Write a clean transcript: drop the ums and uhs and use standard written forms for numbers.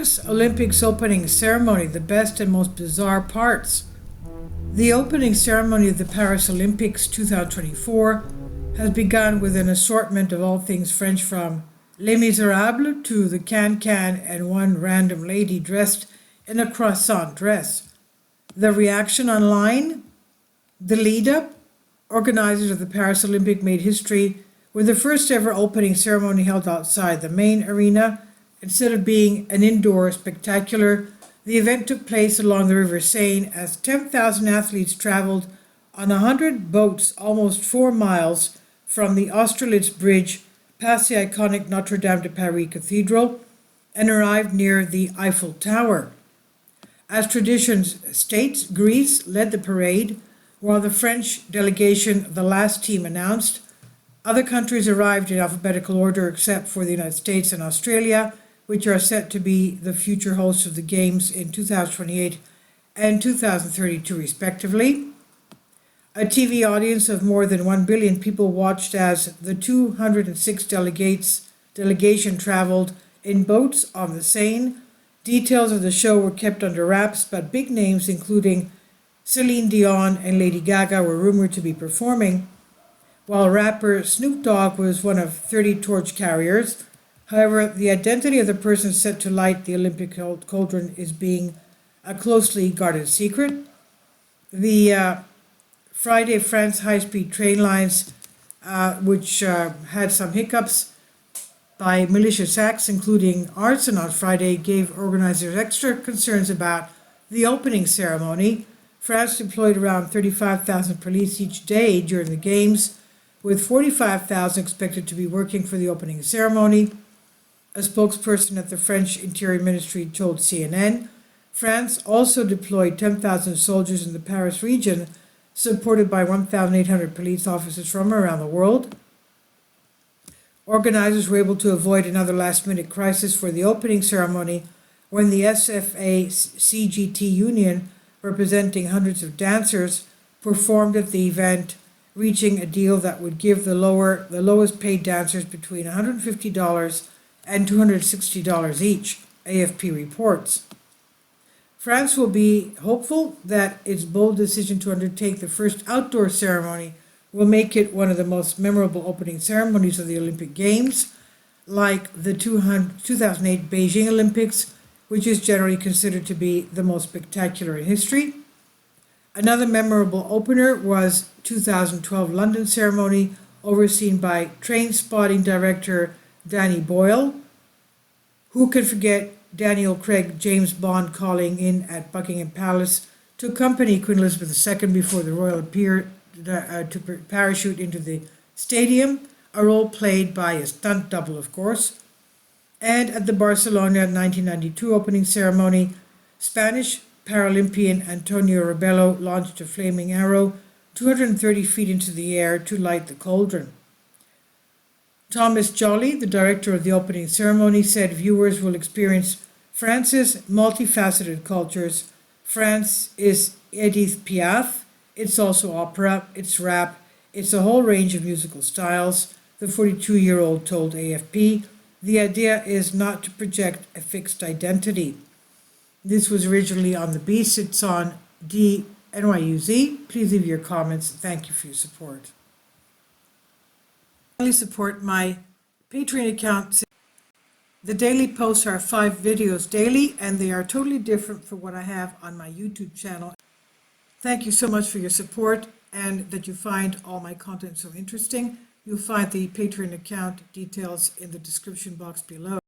Paris Olympics opening ceremony, the best and most bizarre parts. The opening ceremony of the Paris Olympics 2024 has begun with an assortment of all things French, from Les Miserables to the Can-Can and one random lady dressed in a croissant dress. The reaction online? The lead-up? Organizers of the Paris Olympic made history with the first ever opening ceremony held outside the main arena. Instead of being an indoor spectacular, the event took place along the River Seine as 10,000 athletes traveled on 100 boats almost 4 miles from the Austerlitz Bridge past the iconic Notre Dame de Paris Cathedral and arrived near the Eiffel Tower. As tradition states, Greece led the parade, while the French delegation, the last team, announced. Other countries arrived in alphabetical order except for the United States and Australia, which are set to be the future hosts of the Games in 2028 and 2032 respectively. A TV audience of more than 1 billion people watched as the 206 delegation traveled in boats on the Seine. Details of the show were kept under wraps, but big names including Celine Dion and Lady Gaga were rumored to be performing, while rapper Snoop Dogg was one of 30 torch carriers. However, the identity of the person set to light the Olympic cauldron is being a closely guarded secret. The Friday France high-speed train lines, which had some hiccups by malicious acts, including arson on Friday, gave organizers extra concerns about the opening ceremony. France deployed around 35,000 police each day during the Games, with 45,000 expected to be working for the opening ceremony. A spokesperson at the French Interior Ministry told CNN. France also deployed 10,000 soldiers in the Paris region, supported by 1,800 police officers from around the world. Organizers were able to avoid another last-minute crisis for the opening ceremony when the SFA CGT union, representing hundreds of dancers, performed at the event, reaching a deal that would give the lowest paid dancers between $150 and $260 each, AFP reports. France will be hopeful that its bold decision to undertake the first outdoor ceremony will make it one of the most memorable opening ceremonies of the Olympic Games, like the 2008 Beijing Olympics, which is generally considered to be the most spectacular in history. Another memorable opener was 2012 London ceremony, overseen by train spotting director Danny Boyle. Who can forget Daniel Craig James Bond calling in at Buckingham Palace to accompany Queen Elizabeth II before the royal appeared to parachute into the stadium, a role played by a stunt double, of course. And at the Barcelona 1992 opening ceremony, Spanish Paralympian Antonio Rebelo launched a flaming arrow 230 feet into the air to light the cauldron. Thomas Jolly, the director of the opening ceremony, said viewers will experience France's multifaceted cultures. France is Edith Piaf. It's also opera, it's rap, it's a whole range of musical styles, the 42-year-old told AFP. The idea is not to project a fixed identity. This was originally on The Beast. It's on DNYUZ. Please leave your comments. Thank you for your support. Support my Patreon account. The daily posts are 5 videos daily, and they are totally different from what I have on my YouTube channel. Thank you so much for your support and that you find all my content so interesting. You'll find the Patreon account details in the description box below.